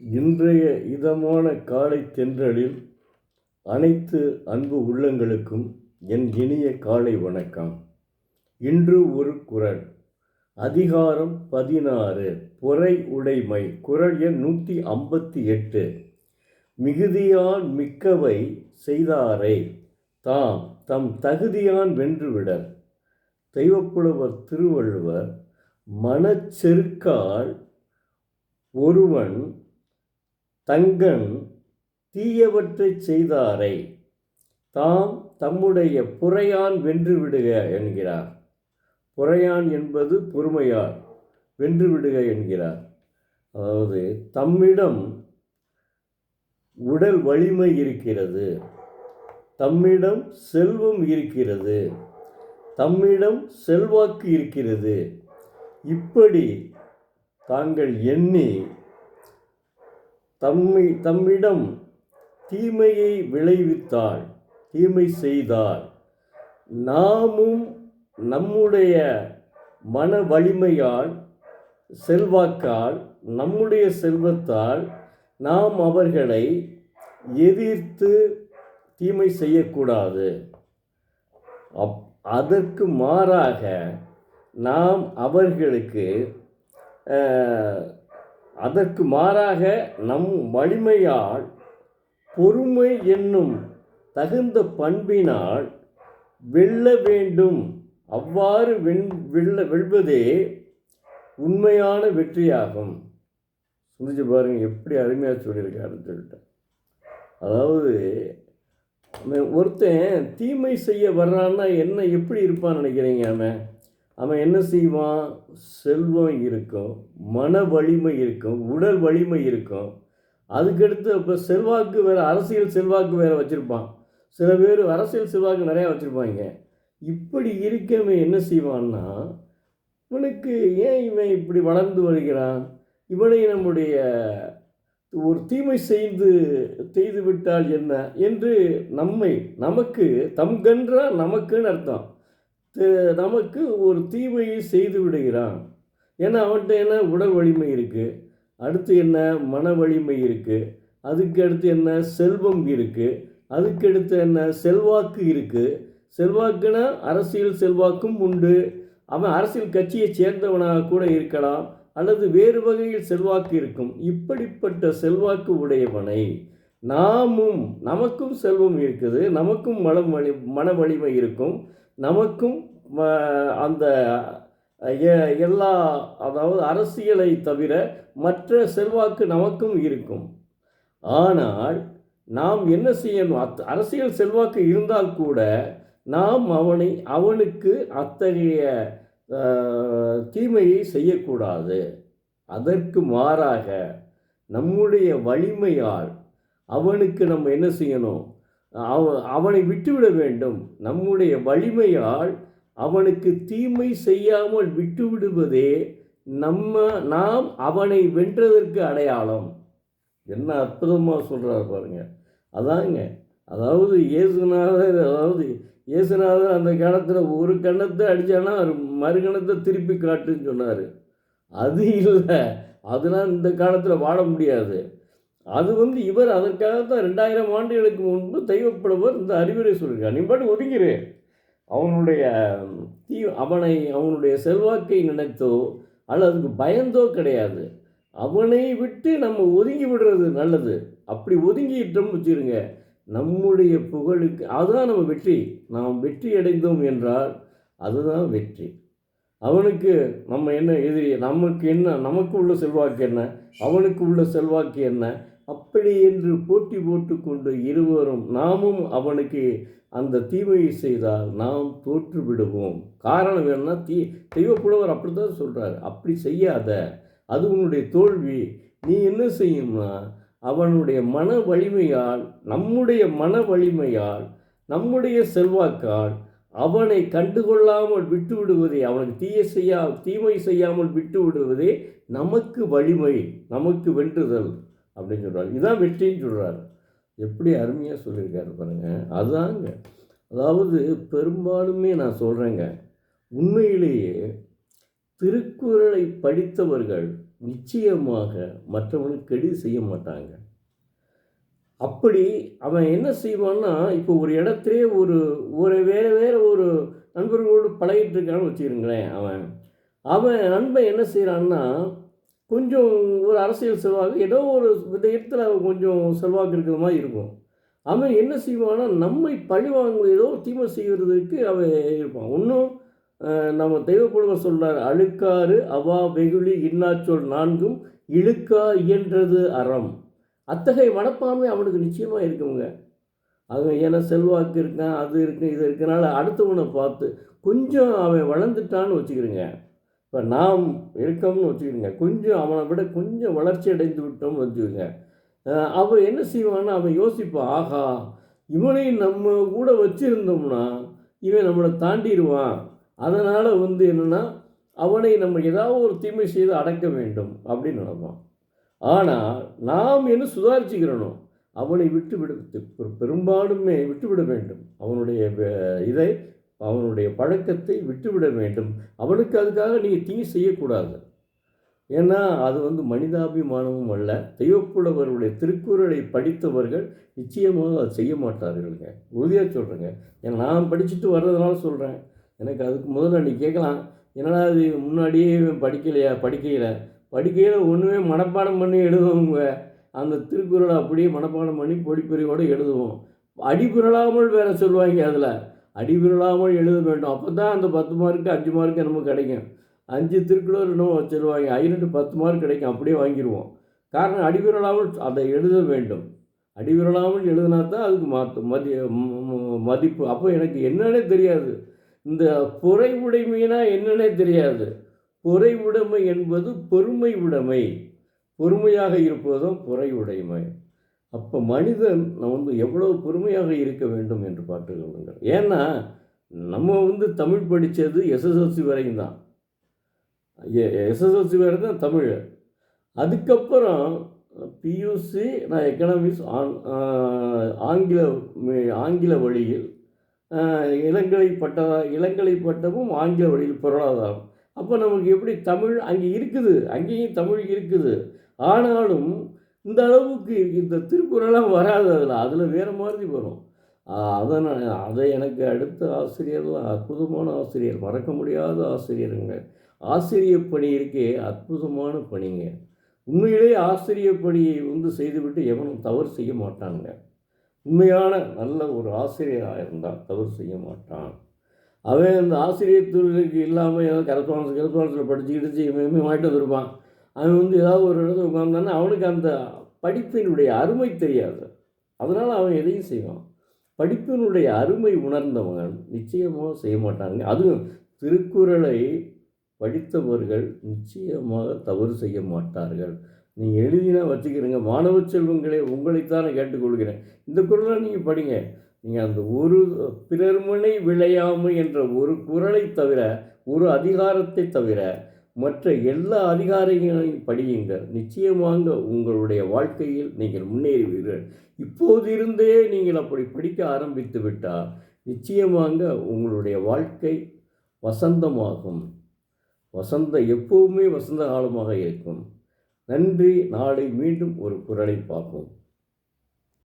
இன்றைய இதமான காலை தென்றலில் அனைத்து அன்பு உள்ளங்களுக்கும் என் இனிய காலை வணக்கம். இன்று ஒரு குறள். அதிகாரம் 16, பொறை உடைமை. குறள் எண் 158. மிகுதியான் மிக்கவை செய்தாரை தாம் தம் தகுதியான் வென்றுவிடர். தெய்வப்புலவர் திருவள்ளுவர். மனச்செருக்கால் ஒருவன் தங்கண் தீயவற்றைச் செய்தாரை தாம் தம்முடைய புரையான் வென்றுவிடுக என்கிறார். புரையான் என்பது பொறுமையால் வென்றுவிடுக என்கிறார். அதாவது தம்மிடம் உடல் வலிமை இருக்கிறது, தம்மிடம் செல்வம் இருக்கிறது, தம்மிடம் செல்வாக்கு இருக்கிறது, இப்படி தாங்கள் எண்ணி தம்மிடம் தீமையை விளைவித்தால், தீமை செய்தால், நாமும் நம்முடைய மன வலிமையால், செல்வாக்கால், நம்முடைய செல்வத்தால் நாம் அவர்களை எதிர்த்து தீமை செய்யக்கூடாது. அதற்கு மாறாக நாம் அவர்களுக்கு நம் வலிமையால், பொறுமை என்னும் தகுந்த பண்பினால் வெல்ல வேண்டும். அவ்வாறு வெல்வதே உண்மையான வெற்றியாகும். சிந்திச்சு பாருங்க, எப்படி அருமையாக சொல்லியிருக்காருன்னு சொல்லிட்டு. அதாவது ஒருத்தன் தீமை செய்ய வர்றான்னா எப்படி இருப்பான்னு நினைக்கிறீங்க? அவன் என்ன செய்வான்? செல்வம் இருக்கும், மன வலிமை இருக்கும், உடல் வலிமை இருக்கும். அதுக்கடுத்து இப்போ செல்வாக்கு வேறு, அரசியல் செல்வாக்கு வேறு வச்சுருப்பான். சில பேர் அரசியல் செல்வாக்கு நிறையா வச்சுருப்பாங்க. இப்படி இருக்கவன் என்ன செய்வான்னா, இவனுக்கு ஏன் இவன் இப்படி வளர்ந்து வருகிறான், இவனை நம்முடைய ஒரு தீமை செய்து விட்டால் என்ன என்று நமக்கு தம்கன்றா நமக்குன்னு அர்த்தம், நமக்கு ஒரு தீமையை செய்து விடுகிறான். ஏன்னா அவன்கிட்ட என்ன உடல் வலிமை இருக்குது, அடுத்து என்ன மன வலிமை இருக்குது, அதுக்கு அடுத்து என்ன செல்வம் இருக்குது, அதுக்கு அடுத்து என்ன செல்வாக்கு இருக்குது. செல்வாக்குனா அரசியல் செல்வாக்கும் உண்டு. அவன் அரசியல் கட்சியை சேர்ந்தவனாக கூட இருக்கலாம், அல்லது வேறு வகையில் செல்வாக்கு இருக்கும். இப்படிப்பட்ட செல்வாக்கு உடையவனை நமக்கும் செல்வம் இருக்குது, நமக்கும் மன வலிமை இருக்கும், நமக்கும் அந்த எல்லா, அதாவது அரசியலை தவிர மற்ற செல்வாக்கு நமக்கும் இருக்கும். ஆனால் நாம் என்ன செய்யணும்? அரசியல் செல்வாக்கு இருந்தால் கூட நாம் அவனுக்கு அத்தகைய தீமையை செய்யக்கூடாது. அதற்கு மாறாக நம்முடைய வலிமையால் அவனுக்கு நம்ம என்ன செய்யணும்? அவனை விட்டுவிட வேண்டும். நம்முடைய வலிமையால் அவனுக்கு தீமை செய்யாமல் விட்டுவிடுவதே நாம் அவனை வென்றதற்கு அடையாளம். என்ன அற்புதமாக சொல்கிறார் பாருங்க. அதாவது இயேசுநாதர் அந்த காலத்தில் ஒரு கணத்தை அடித்தானா மறுகணத்தை திருப்பி காட்டுன்னு சொன்னார். அது இல்லை, அதெல்லாம் இந்த காலத்தில் வாழ முடியாது. அது இவர் அதற்காகத்தான் 2000 ஆண்டுகளுக்கு முன்பு தெய்வப்புலவர் இந்த அறிவுரை சொல்லியிருக்கார். நீ பாட்டு ஒதுங்கிரு. அவனுடைய செல்வாக்கை நினைத்தோ அல்லது அதுக்கு பயந்தோ கிடையாது. அவனை விட்டு நம்ம ஒதுங்கி விடுறது நல்லது. அப்படி ஒதுங்கிட்டோம்னு வச்சுருங்க, நம்முடைய புகழுக்கு அதுதான் நம்ம வெற்றி. நாம் வெற்றி அடைந்தோம் என்றால் அதுதான் வெற்றி. அவனுக்கு நம்ம என்ன எதிரி, நமக்கு உள்ள செல்வாக்கு என்ன, அவனுக்கு உள்ள செல்வாக்கு என்ன, அப்படி என்று போட்டி போட்டுக்கொண்டு இருவரும் நாமும் அவனுக்கு அந்த தீமையை செய்தால் நாம் தோற்று விடுவோம். காரணம் வேணும்னா தெய்வப்புலவர் அப்படி தான் சொல்கிறார். அப்படி செய்யாத, அது உன்னுடைய தோல்வி. நீ என்ன செய்யணும்னா அவனுடைய மன வலிமையால், நம்முடைய மன வலிமையால், நம்முடைய செல்வாக்கால் அவனை கண்டுகொள்ளாமல் விட்டு விடுவதே, அவனுக்கு தீமை செய்யாமல் விட்டு விடுவதே நமக்கு வலிமை, நமக்கு வென்றுதல் அப்படின்னு சொல்கிறார். இதுதான் வெற்றின்னு சொல்கிறார். எப்படி அருமையாக சொல்லியிருக்காரு பாருங்கள். அதுதாங்க, அதாவது பெரும்பாலுமே நான் சொல்கிறேங்க, உண்மையிலேயே திருக்குறளை படித்தவர்கள் நிச்சயமாக மற்றவனுக்கு கெடு செய்ய மாட்டாங்க. அப்படி அவன் என்ன செய்வான்னா, இப்போ ஒரு இடத்திலே ஒரு ஒரு வேறு ஒரு நண்பர்களோடு பழகிட்டு இருக்கான்னு வச்சுக்கிருங்களேன் அவன். அவன் நண்பன் என்ன செய்றான்னா, கொஞ்சம் ஒரு அரசியல் செல்வாக்கு ஏதோ ஒரு விதத்துல அவன் கொஞ்சம் செல்வாக்கு இருக்கிற மாரி இருக்கும். அவன் என்ன செய்வான்னா, நம்மை பழிவாங்க ஏதோ தீமை செய்வதற்கு அவன் இருப்பான். ஒண்ணும் நம்ம தெய்வப்புலவர் சொல்றாரு, "அழுக்காறு அவா வெகுளி இன்னாச்சொல் நான்கும் இழுக்கா இயன்றது அறம்." அத்தகைய மனப்பான்மை அவனுக்கு நிச்சயமா இருக்குங்க. அவன் ஏன்னா செல்வாக்கு இருக்கான், அது இருக்கு, இது இருக்கனால அடுத்தவன பார்த்து கொஞ்சம் அவன் வளர்ந்துட்டான்னு வச்சுக்கிருங்க. இப்ப நாம் இருக்கோம்னு வச்சுக்கிருங்க. கொஞ்சம் அவன விட கொஞ்சம் வளர்ச்சி அடைந்து விட்டோம்னு வச்சுக்கங்க. அவன் என்ன செய்வான்னா, அவன் யோசிப்பான், ஆஹா! இவனையும் நம்ம கூட வச்சிருந்தோம்னா, இவன் நம்மள தாண்டிருவான். அதனால என்னன்னா, அவனை நம்ம ஏதாவது ஒரு தீமை செய்து அடக்க வேண்டும் அப்படின்னு நினைப்பான். ஆனா, நாம் என்ன சுதாரிச்சுக்கிறணும். அவனை விட்டுவிட பெரும்பாலுமே விட்டுவிட வேண்டும். அவனுடைய இதை அவனுடைய பழக்கத்தை விட்டுவிட வேண்டும். அவனுக்கு அதுக்காக நீங்க தீங்கு செய்யக்கூடாது. ஏன்னா, அது மனிதாபிமானமும் அல்ல. தெய்வப்புலவருடைய திருக்குறளை படித்தவர்கள் நிச்சயமாக அதை செய்ய மாட்டார்கள்ங்க. உறுதியா சொல்றேங்க. ஏன்னா நான் படிச்சுட்டு வர்றதுனால சொல்றேன். எனக்கு அதுக்கு முதல்ல நீ கேட்கலாம், என்னடா இது முன்னாடியே இவன் படிக்கலையா? படிக்கையில ஒண்ணுமே மனப்பாடம் பண்ணி எழுதுவோங்க. அந்த திருக்குறள அப்படியே மனப்பாடம் பண்ணி பொழிப்புரையோட எழுதுவோம். அடிபிறழாமல் வேற சொல்லுவாய்ங்க அதுல. அடிபிறழாமல் எழுத வேண்டும். அப்பதான் அந்த 10 மார்க்கு 5 மார்க்கு நமக்கு கிடைக்கும். 5 திருக்குறள் என்னமோ சொல்லுவாங்க. 5 10 மார்க் கிடைக்கும். அப்படியே வாங்கிருவோம். காரணம் அடிபிறழாமல் அதை எழுத வேண்டும். அடிபிறழாமல் எழுதினா தான் அதுக்கு மதிப்பு. அப்போ எனக்கு என்னன்னே தெரியாது. இந்த பொறை உடைமைனா என்னன்னே தெரியாது. பொறை உடைமை என்பது பொறுமை உடைமை. பொறுமையாக இருப்பதும் பொறை உடைமை. அப்போ மனிதன் எவ்வளவு பொறுமையாக இருக்க வேண்டும் என்று பார்த்துக் கொள்ளுங்கள். ஏன்னா, நம்ம தமிழ் படித்தது எஸ்எஸ்எல்சி வரைக்கும் தான். எஸ்எஸ்எல்சி வரை தான் தமிழ். அதுக்கப்புறம் பியூசி நான் எக்கனாமிக்ஸ் ஆங்கில வழியில், இளங்கலை பட்டமும் ஆங்கில வழியில் பொருளாதாரம். அப்போ நமக்கு எப்படி தமிழ் அங்கே இருக்குது, அங்கேயும் தமிழ் இருக்குது. ஆனாலும் இந்த அளவுக்கு இந்த திருக்குறள்லாம் வராது அதில் வேறு மாதிரி வரும். அதை எனக்கு அடுத்த ஆசிரியர்லாம் அற்புதமான ஆசிரியர், மறக்க முடியாத ஆசிரியருங்க. ஆசிரியர் பணி இருக்கே அற்புதமான பணிங்க. உண்மையிலேயே ஆசிரியர் பணியை செய்துவிட்டு எவனும் தவறு செய்ய மாட்டானுங்க. உண்மையான நல்ல ஒரு ஆசிரியராக இருந்தால் தவறு செய்ய மாட்டான். அவன் அந்த ஆசிரியர் தொழிலுக்கு இல்லாமல் ஏதாவது கரஸ்பான்ஸில் படிச்சுக்கிட்டு இவன் வாங்கிட்டு வந்துருப்பான். அவன் ஏதாவது ஒரு இடத்துல உட்காந்தான்னா அவனுக்கு அந்த படிப்பினுடைய அருமை தெரியாது. அதனால் அவன் எதையும் செய்வான். படிப்பினுடைய அருமை உணர்ந்தவன் நிச்சயமாக செய்ய மாட்டாங்க. அதுவும் திருக்குறளை படித்தவர்கள் நிச்சயமாக தவறு செய்ய மாட்டார்கள். நீங்கள் எழுதினா வச்சுக்கிறீங்க. மாணவ செல்வங்களே, உங்களைத்தான் நான் கேட்டுக்கொள்கிறேன். இந்த குறளை நீங்கள் படிங்க. நீங்கள் அந்த ஒரு பிறர்மனை விளையாமை என்ற ஒரு குறளை தவிர, ஒரு அதிகாரத்தை தவிர மற்ற எல்லா அதிகாரங்களையும் படியுங்கள். நிச்சயமாக உங்களுடைய வாழ்க்கையில் நீங்கள் முன்னேறுவீர்கள். இப்போதிருந்தே நீங்கள் அப்படி படிக்க ஆரம்பித்து விட்டால் நிச்சயமாக உங்களுடைய வாழ்க்கை வசந்தமாகும். எப்போவுமே வசந்த காலமாக இருக்கும். நன்றி. நாளை மீண்டும் ஒரு குறளை பார்ப்போம்.